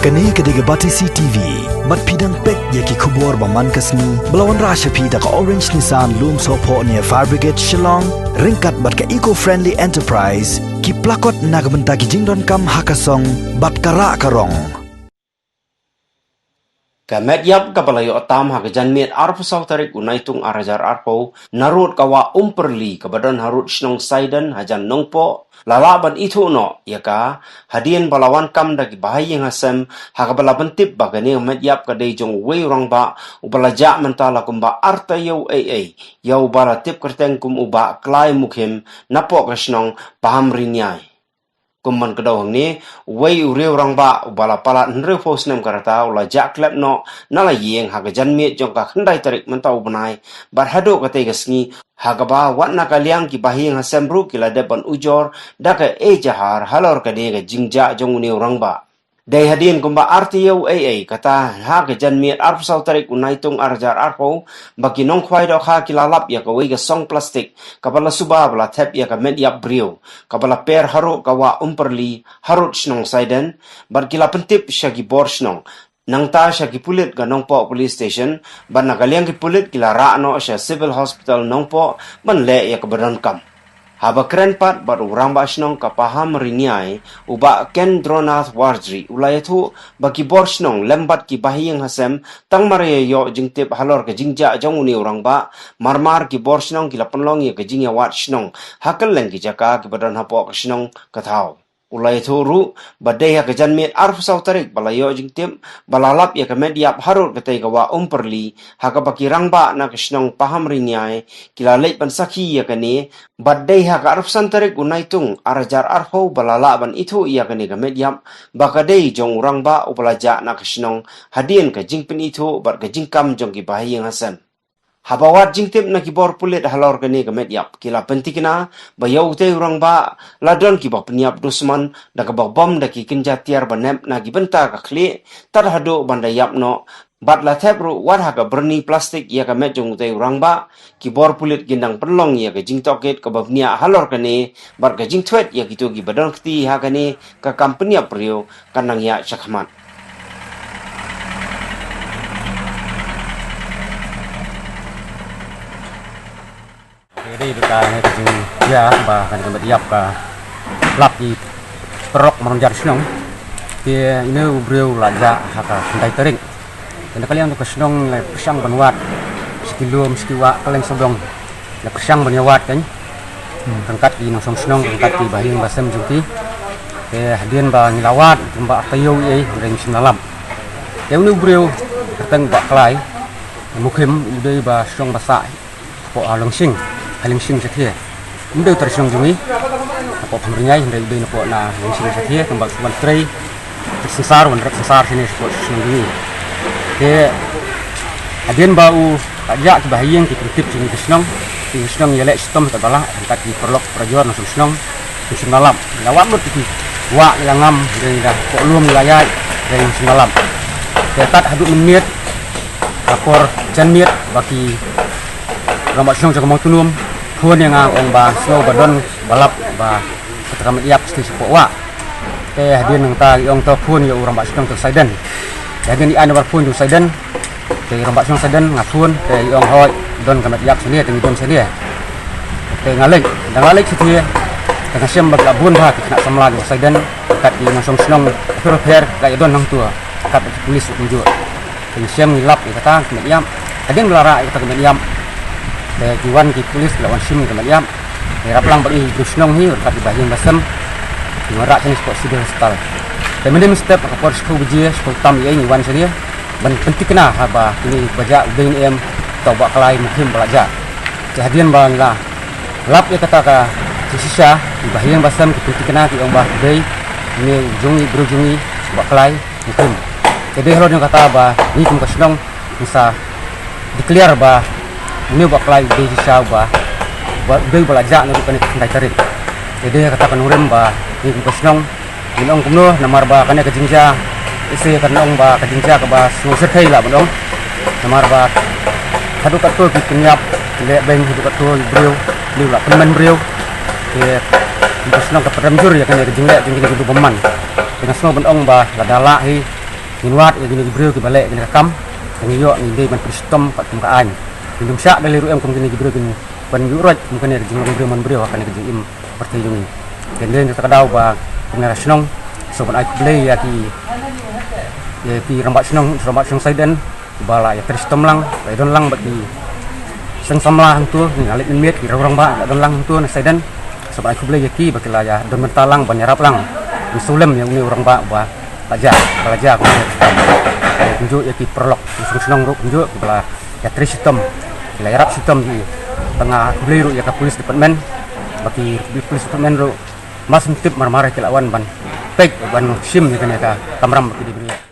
Kani kediga bati CTV, mat pidang pek yaki kubur baman kasni, belawan rasha pida ka Orange Nissan Loom Sopo near Fire Brigade Shillong, ringkat bat ka eco-friendly enterprise, ki plakot nagbenta ki jingdon kam hakasong, bat kara karong. Kamet yap kapalayo atam hagajan met arpo saw tarik unaitung arajar arpo narut kawa umperli kabadon harut shnong saidan hajan nongpo lalaban itu no yaka hadian balawan kam dagi bahayang hasem hagabala bentip bagani kamet yap kadai jong wei orang ba ubalaja mentala kumba arta yau yau bala tip kerteng kum uba klai mukhim napok kashnong paham rinyai. Kumman kedawang ni, wei uriu orang ba ubala pala nre fos nem karata ula jak klep no nala yeng haga janmiet jong ka khendai tarik mentau benai barhado kate gasngi haga ba wat nakaliang ki bahing hasembru kila depan ujor daka jahar halor kade ga jingja jong uni orang ba. Dai hadin kumba RTO kata haga janmiet arp sau tarik unaitung arjar arpo bagi nong khwai do kha kilalap ya ka wei ga song plastik kapala suba bala tap ya ka med yap brio kapala per haruk kawa umperli harut shnong saiden bar kila pentip syagi bor shnong nang ta syagi pulit ga nongpo police station ban nakaliang ki pulit kila ra no sya civil hospital nongpo ban le ya ka badan kam haba keren pat bar urang ba shnong kapaham rinyai uba Kendronath Wardri ulayatu bagi bor shnong lembat ki bahiyang hasem tang maria yo jingtip halor ke jingja jong uni urang ba marmar ki bor shnong kila penlong ya ke jingya wat shnong hakal leng ki jaka ki badan hapo ke shnong kathau ulayatu ru badai ha ke janmet arf saw tarik balayo jingtip balalap ya ke mediap harut ke gawa umperli haka baki rangba na ke shnong paham rinyai kila leit pan sakhi ya ke ni badai ha ka arf santarik unaitung arajar arfo balala ban itu ia ke ni ke mediap bakadai jong urang ba upalaja na ke shnong hadien ke jingpin itu bar ke jingkam jong ki bahiyang hasan habawat jingtip na kibor pulit halor kene ke mediap kila pentikna bayau te urang ba ladon ki ba peniap dusman da ka bom da ki kinja tiar banep na ki benta ka kli tar hado bandayap no bat la tepru wat ha ka berni plastik ya ka mejong te urang ba kibor pulit gendang penlong ya ka jingtoket ka babnia halor kene bar ka jingtwet ya kitu ki badon kti ha kane ka company aprio kanang ya chakmat. Jadi kita ni kejung ya bah kan kemet yap ka lap di perok menjar senong dia ini ubriu laja haka sendai tering dan kalian untuk senong le persang banwat sekilom sekiwa kalian sobong le persang banwat kan kangkat di nong senong kangkat di bahing basem jungki hadian ba ngilawat jumba tayo ring sinalam yang ini ubriu terteng ba klai mukhim udai ba senong basa po alangsing haling sing sathia mundeu tersong jumi apa pamrinyai ndai be po na haling sing sathia kembang suban trei tersesar sini sport sing jumi ke adien bau ajak bahayang ki tertib sing senong yelek sistem tabala angkat di perlok prajor nang senong sinalam lawat mut ki wa langam dari dah polum wilayah dari sinalam ketat haduk menit lapor janmiet bagi rambat senong jaga tunum pun yang ang ba snow badon balap ba ketramat yap sti sepwa hadian nang ta yong to pun yo rambat senong to saiden hadian di anu bar pun to saiden te rambat senong saiden ngapun te yong hoi don kamat yap sini te don sini te ngalek dangalek situ tengah siam bag labun ba kena samla do saiden kat di nang senong repair kai don nang tua kat polis tunjuk tengah siam ngilap kata kamat yap hadian melara kata kamat yap jiwan ki polis lawan sim ke maliam raplang bagi grusnong hi kat di bahing basem ngora sini sport sidel stal temen step akor skau biji skau tam ye ni wan sedia ban penting kena haba ini baja udain em tau bak kelai mungkin belajar kehadian bang lah lap ya kata ka sisa di bahing basem ki penting kena ki ong bah dei ini jungi berujungi bak kelai mungkin jadi halo kata ba ni kum kasnong bisa declare ba ini buat kelai di sisa bah buat dia belajar nanti kena kendai tarik jadi kata penurem bah ini kesnong minong kumno namar bah kena kejingja isi kenong bah kejingja ke bah suserkai lah benong namar bah hadu katul penyap le beng hadu katul brio liu lah pemen brio ke kesnong ke peremjur ya kena kejingja jingki kudu peman dengan semua benong bah ladala hi Ninwat ya gini gibril ke balik gini rekam yang yo ni dia man pristom kat temkaan minum syak dari ruem kum gini gibril gini ban yuraj mungkin ya jing gibril man brio akan ke im seperti ini dan dia terkadau ba pengarasnong sobat ai play ya ki rambat senong saiden bala ya pristom lang saiden lang bagi seng samlah tu ni alit miet ki orang ba don lang tu saiden sobat ai play ya ki bakila ya don mentalang ban yarap lang disulem yang ni orang ba aja tunjuk ya ki perlok senang ru tunjuk bala ya tri sistem la yarap sistem di tengah beli ru ya ka polis department bagi polis department ru mas tip marmara kilawan ban pek ban sim ya ka kamram bagi diberi